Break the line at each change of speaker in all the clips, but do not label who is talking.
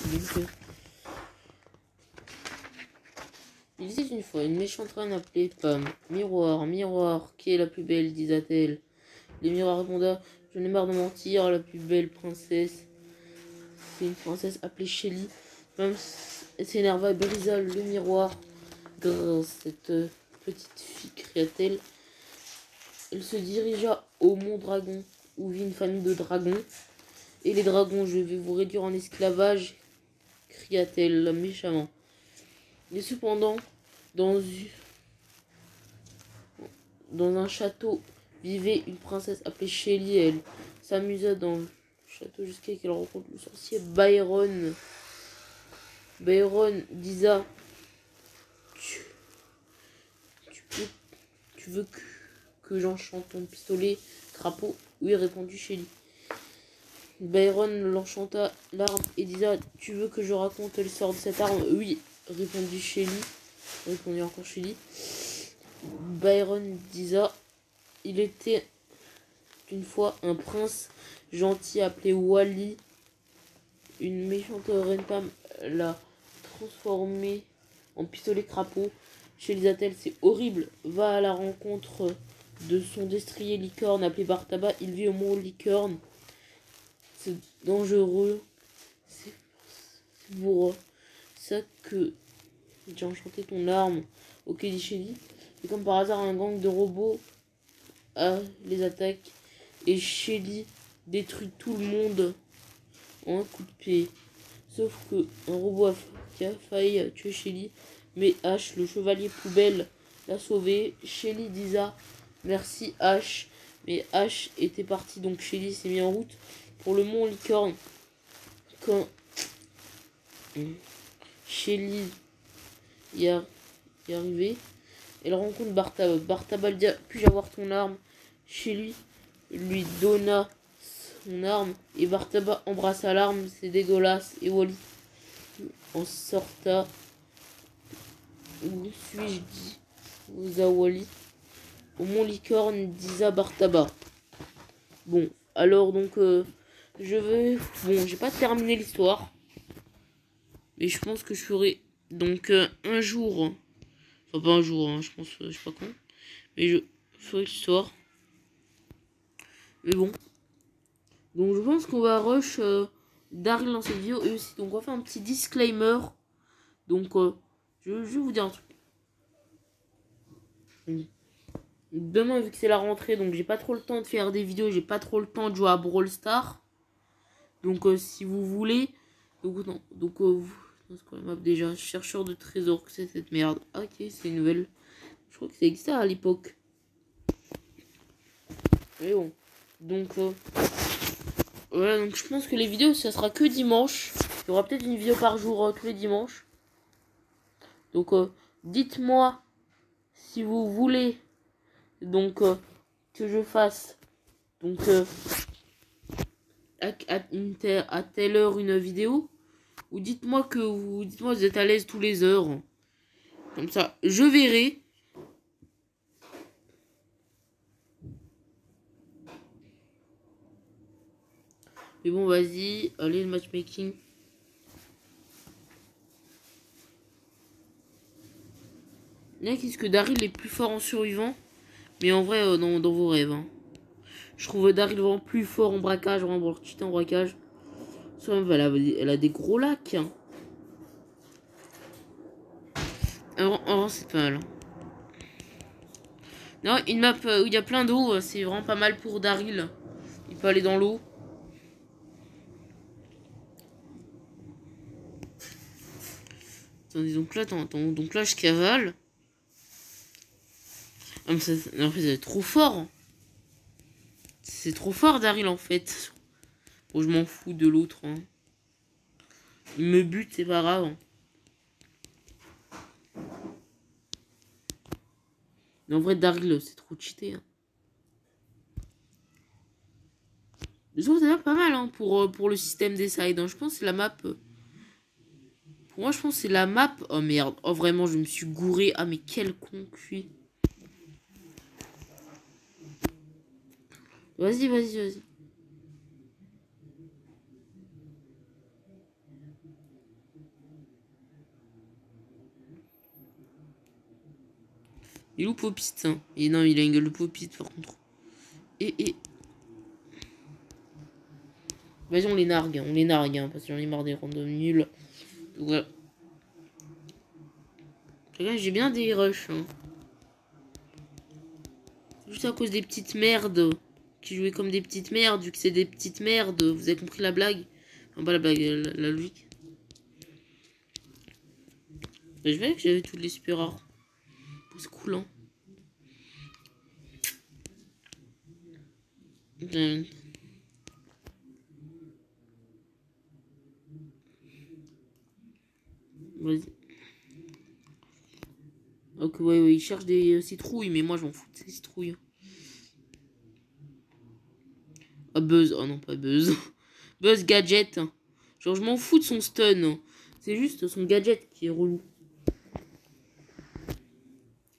Donc, il disait une fois, une méchante reine appelée Pam. Miroir, miroir, qui est la plus belle, disa-t-elle. Le miroir répondit, j'en ai marre de mentir, la plus belle princesse. C'est une princesse appelée Shelly. Pam s'énerva et brisa le miroir. Grrr, cette petite fille, cria-t-elle. Elle se dirigea au mont Dragon, où vit une famille de dragons. Et les dragons, je vais vous réduire en esclavage, cria-t-elle méchamment. Et cependant, dans un château vivait une princesse appelée Shelly. Elle s'amusa dans le château jusqu'à qu'elle rencontre le sorcier Byron. Byron disa, tu veux que j'enchante ton pistolet, crapaud? Oui, répondit Shelly. Byron l'enchanta l'arme et disa, tu veux que je raconte l'histoire de cette arme? Oui, répondit encore Shelly. Byron disa, il était une fois un prince gentil appelé Wally. Une méchante reine Pam l'a transformé en pistolet crapaud. Chez les attelles, c'est horrible. Va à la rencontre de son destrier licorne appelé Bartaba. Il vit au mont Licorne. C'est dangereux. C'est pour ça que j'ai enchanté ton arme. Ok, dit Shelly. Et comme par hasard, un gang de robots les attaque. Et Shelly détruit tout le monde en un coup de pied. Sauf que un robot a failli tuer Shelly. Mais Ash, le chevalier poubelle, l'a sauvé. Shelly disa merci Ash. Mais Ash était parti, donc Shelly s'est mis en route pour le mont Licorne. Quand Shelly y est arrivée, elle rencontre Bartaba. Bartaba lui dit, puis-je avoir ton arme? Shelly lui donna son arme et Bartaba embrassa l'arme. C'est dégueulasse. Et Wally en sorta. Où suis-je, dit Wally. Au mont Licorne, disa Bartaba. Bon, alors donc je vais... Bon, j'ai pas terminé l'histoire. Mais je pense que je ferai donc un jour... Enfin pas un jour, hein, je pense, je sais pas quand. Mais je ferai l'histoire. Mais bon. Donc je pense qu'on va rush Daryl dans cette vidéo. Et aussi, donc on va faire un petit disclaimer. Donc je vais vous dire un truc. Demain, vu que c'est la rentrée, donc j'ai pas trop le temps de faire des vidéos, j'ai pas trop le temps de jouer à Brawl Stars. Donc si vous voulez, donc non, donc c'est quoi la map déjà? Chercheur de trésors, que c'est cette merde? Ah, ok, c'est une nouvelle. Je crois que ça existait à l'époque. Mais bon, donc voilà, donc je pense que les vidéos ça sera que dimanche. Il y aura peut-être une vidéo par jour tous les dimanches. Donc dites-moi si vous voulez donc que je fasse donc à telle heure une vidéo, ou dites-moi que vous êtes à l'aise tous les heures, comme ça je verrai. Mais bon, vas-y, allez, le matchmaking. Il y en a qui disent que Daryl est plus fort en survivant, mais en vrai dans vos rêves, hein. Je trouve Daryl vraiment plus fort en braquage, vraiment pour cheater en braquage. Elle a des gros lacs, hein. Alors c'est pas mal, hein. Non, une map où il y a plein d'eau, c'est vraiment pas mal pour Daryl. Il peut aller dans l'eau. Attendez, donc là, donc là je cavale. Ah, mais en fait, c'est trop fort. C'est trop fort, Daryl, en fait. Bon, je m'en fous de l'autre, hein. Il me bute, c'est pas grave, hein. Mais en vrai, Daryl, c'est trop cheaté, hein. Je trouve ça pas mal, hein, pour le système des sides, hein. Je pense que c'est la map... Pour moi, je pense que c'est la map... Oh, merde. Oh, vraiment, je me suis gouré. Ah, mais quel con que je suis. Vas-y, vas-y, vas-y. Il est où Popite, hein? Et non, il a une gueule de Popite par contre. Et... Vas-y, on les nargue, hein, parce que j'en ai marre des randoms nuls. Donc voilà. Regarde, j'ai bien des rushs, hein. Juste à cause des petites merdes. Qui jouaient comme des petites merdes, vu que c'est des petites merdes. Vous avez compris la blague? Enfin, pas la blague, la logique. Mais je vais que j'avais tous les super rares. C'est cool, hein. Vas-y. Ok, ouais, il cherche des citrouilles, mais moi je m'en fous de ces citrouilles. Ah, Buzz. Oh non, pas Buzz. Buzz Gadget. Genre, je m'en fous de son stun. C'est juste son gadget qui est relou.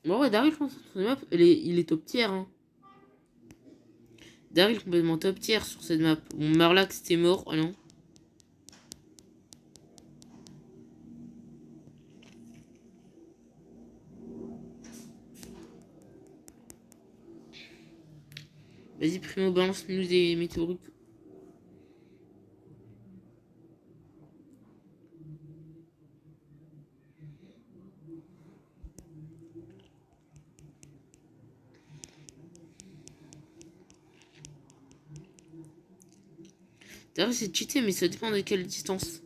Bon, ouais, Daryl, je pense, sur cette map, il est top tier. Hein. Daryl, complètement top tier sur cette map. Bon, Marlax, c'était mort. Oh non. Vas-y, Primo, balance-nous des météorites. Daryl, c'est cheaté, mais ça dépend de quelle distance.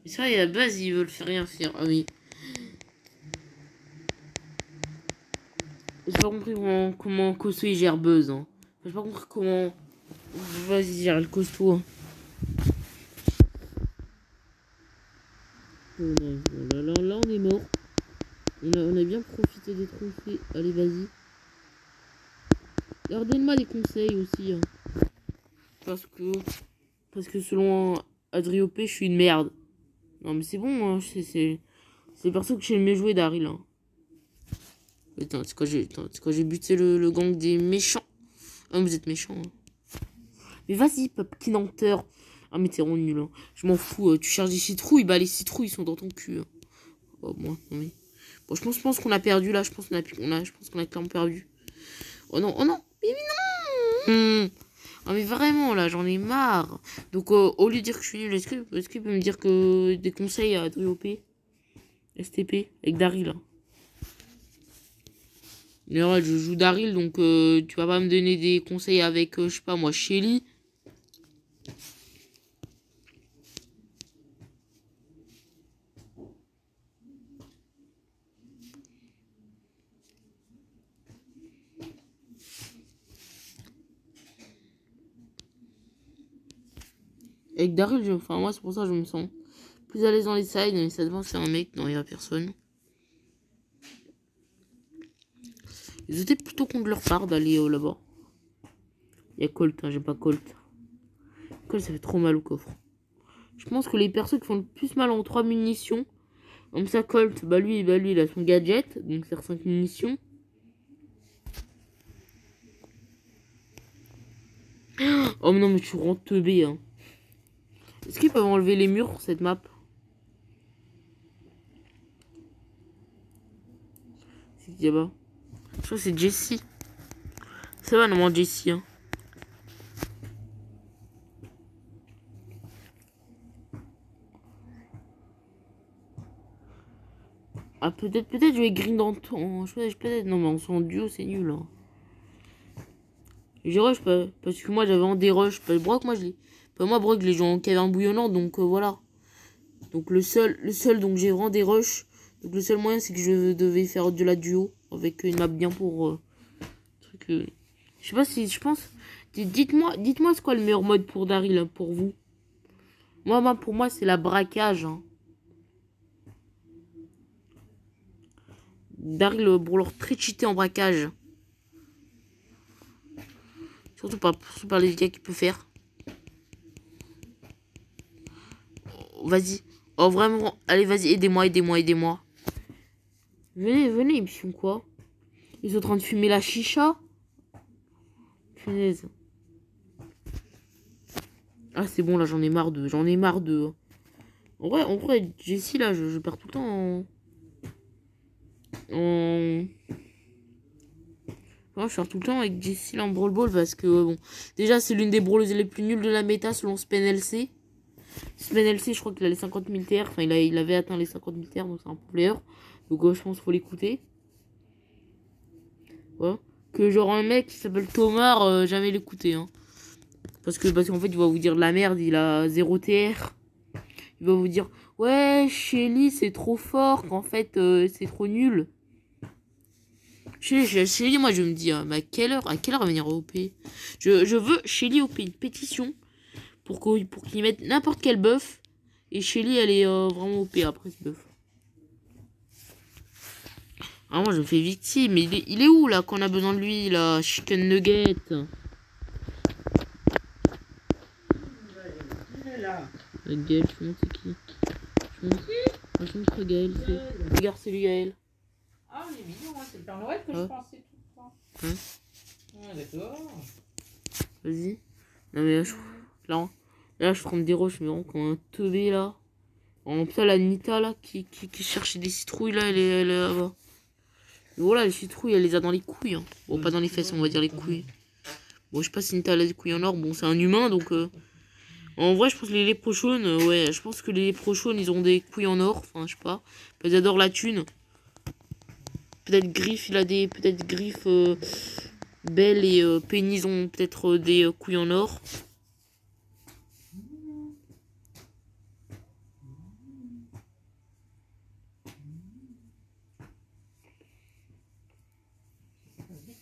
Mais c'est vrai, à la base, ils veulent faire rien faire. Ah oui. J'ai pas compris comment Costaud il gère Buzz. Hein. J'ai pas compris comment. Vas-y, gère le costaud. Hein. Oh non, là, on est mort. On a bien profité des trophées. Allez, vas-y. Donne-moi des conseils aussi. Hein. Parce que selon Adriopé, je suis une merde. Non, mais c'est bon. Hein. C'est le perso que j'ai le mieux joué, Daryl. Hein. Attends, c'est quand j'ai buté le gang des méchants. Ah, vous êtes méchants. Hein. Mais vas-y, Pumpkin Hunter. Ah, mais t'es vraiment nul. Hein. Je m'en fous. Tu charges des citrouilles. Bah, les citrouilles sont dans ton cul. Hein. Oh, moi, non, mais. Bon, je pense qu'on a perdu là. Je pense qu'on a clairement perdu. Oh non, oh non. Mais non. Ah, mais vraiment, là, j'en ai marre. Donc, au lieu de dire que je suis nul, est-ce qu'il peut me dire que des conseils à Driop, STP, avec Daryl hein. Mais ouais, je joue Daryl, donc tu vas pas me donner des conseils avec, je sais pas moi, Shelly. Avec Daryl, enfin, moi, c'est pour ça que je me sens plus à l'aise dans les sides, mais ça devant, c'est un mec, non, il y a personne. Ils étaient plutôt contre leur part d'aller là-bas. Il y a Colt, hein, j'aime pas Colt. Colt, ça fait trop mal au coffre. Je pense que les persos qui font le plus mal en 3 munitions. Comme ça, Colt, bah lui, il a son gadget, donc c'est 5 munitions. Oh non, mais tu rends teubé, hein. Est-ce qu'ils peuvent enlever les murs pour cette map? C'est qui là-bas? Je crois que c'est Jessie. Ça va, non, Jessie, hein. Ah, peut-être je vais green dans ton. Peut-être, non, mais on s'en duo, c'est nul, hein. J'ai rush parce que moi j'avais en des rush. Brock, moi je l'ai. Moi, Brock, je l'ai joué en caverne bouillonnante, donc voilà. Donc le seul donc j'ai vraiment des rushs. Donc le seul moyen c'est que je devais faire de la duo avec une map bien pour truc. Je sais pas si je pense. Dites-moi c'est quoi le meilleur mode pour Daryl hein, pour vous. Pour moi c'est la braquage. Hein. Daryl pour leur très cheaté en braquage. Surtout par les dégâts qu'il peut faire. Oh, vas-y. Oh vraiment. Allez vas-y aidez-moi. Venez ils me font quoi? Ils sont en train de fumer la chicha. Punaise. Ah c'est bon là j'en ai marre d'eux. En vrai, Jessie, là, je perds tout le temps en... Non, je perds tout le temps avec Jessie là en Brawl Ball parce que, bon... Déjà, c'est l'une des brawleuses les plus nulles de la méta selon SpenLC. SpenLC, je crois qu'il a les 50 000 TR. Enfin, il avait atteint les 50 000 TR, donc c'est un player. Donc, je pense qu'il faut l'écouter. Ouais. Que genre un mec qui s'appelle Thomas, jamais l'écouter, hein. Parce qu'en fait, il va vous dire de la merde, il a 0 TR. Il va vous dire, ouais, Shelly, c'est trop fort, qu'en fait, c'est trop nul. Shelly, moi, je me dis, à quelle heure venir au OP? Je veux Shelly OP, une pétition, pour qu'il mette n'importe quel buff. Et Shelly, elle est vraiment OP après ce buff. Ah, moi, je me fais victime. Mais il est où, là, qu'on a besoin de lui, là? Chicken Nugget. Gaël, je montre c'est qui? Je montre Gaël, c'est... Regarde, c'est lui, Gaël.
Ah, il est mignon, hein, c'est le Père Noël que je pensais tout le temps. Ah, d'accord.
Vas-y. Non, mais là, je prends des roches, mais vraiment comme un teubé, là. En plus, la Nita, là, qui cherchait des citrouilles, là, elle est là-bas. Voilà, les citrouilles, elle les a dans les couilles. Hein. Bon, pas dans les fesses, on va dire les couilles. Bon, je sais pas si Nita a des couilles en or. Bon, c'est un humain, donc... En vrai, je pense que les léprochaunes, ouais, je pense que les léprochaunes, ils ont des couilles en or. Enfin, je sais pas. Ils adorent la thune. Peut-être Griff, il a des... Peut-être Griff, Belle et Penny, ils ont peut-être des couilles en or.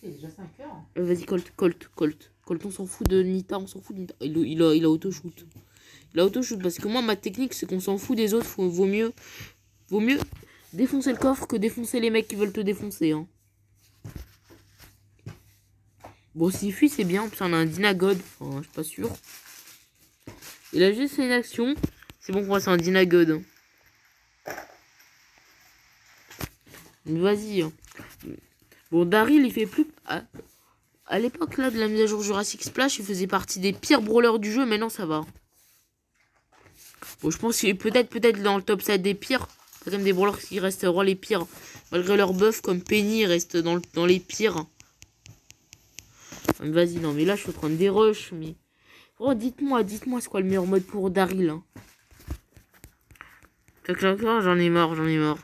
C'est déjà 5 heures.
Vas-y, Colt, on s'en fout de Nita, on s'en fout de Nita. Il a auto-shoot. Il a auto-shoot parce que moi, ma technique, c'est qu'on s'en fout des autres. Vaut mieux défoncer le coffre que défoncer les mecs qui veulent te défoncer. Hein. Bon, s'il fuit, c'est bien. Parce qu'on a un Dynagod. Enfin, je suis pas sûr. Il a juste fait une action. C'est bon pour moi, c'est un Dynagod. Hein. Vas-y. Hein. Bon, Daryl, il fait plus... À l'époque, là, de la mise à jour Jurassic Splash, il faisait partie des pires brawlers du jeu. Maintenant, ça va. Bon, je pense qu'il est peut-être dans le top 7 des pires. C'est comme des brawlers qui resteront les pires. Malgré leur buff, comme Penny reste dans les pires. Vas-y, non, mais là, je suis en train de dérush. Mais... Oh, dites-moi, c'est quoi le meilleur mode pour Daryl, hein. J'en ai marre.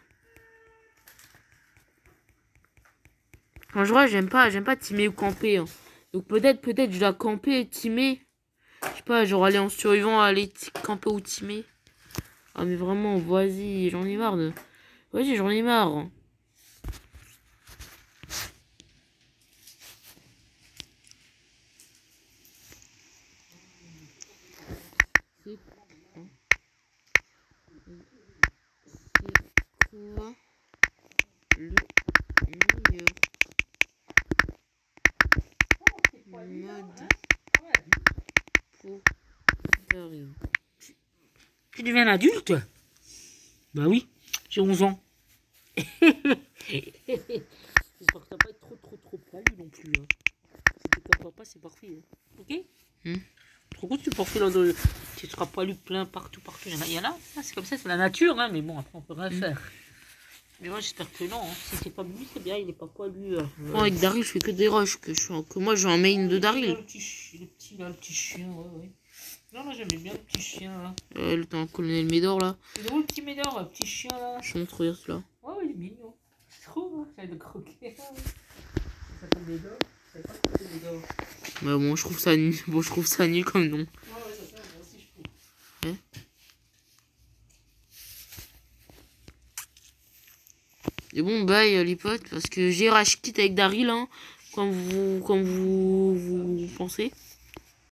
En vrai, j'aime pas teamer ou camper. Hein. Donc peut-être je dois camper et teamer. Je sais pas, genre aller en survivant, aller camper ou teamer. Ah mais vraiment, vas-y, j'en ai marre de... Vas-y, j'en ai marre. C'est quoi le meilleur mode pour Daryl?
Tu deviens adulte? Bah oui, j'ai 11 ans. J'espère que t'as pas être trop poilu non plus. Hein. Si t'es comme papa, c'est parfait. Hein. Ok? Trop cool, tu portes là, tu seras poilu plein partout. Il y en a, c'est comme ça, c'est la nature, hein, mais bon, après on peut rien faire. Mais moi j'espère que non, hein. Si c'est pas lui, c'est bien, il est pas poilu.
Oh, avec Daryl, je fais que des rushs, que moi j'ai un main de Daryl.
Le petit chien, ouais. Non, j'aimais bien le petit chien là.
Le colonel Médor là.
C'est où le petit Médor, le petit chien là?
Je montre, regarde là.
Ouais, il est mignon. C'est trop, hein, j'allais le croquer. Ça s'appelle Médor. Ça s'appelle pas Médor.
Bah bon, je trouve ça nul. Bon, je trouve ça nul comme nom.
Ouais, ça, moi aussi je trouve.
Et bon, bye les potes, parce que j'ai rage quitte avec Daryl, hein, comme vous pensez.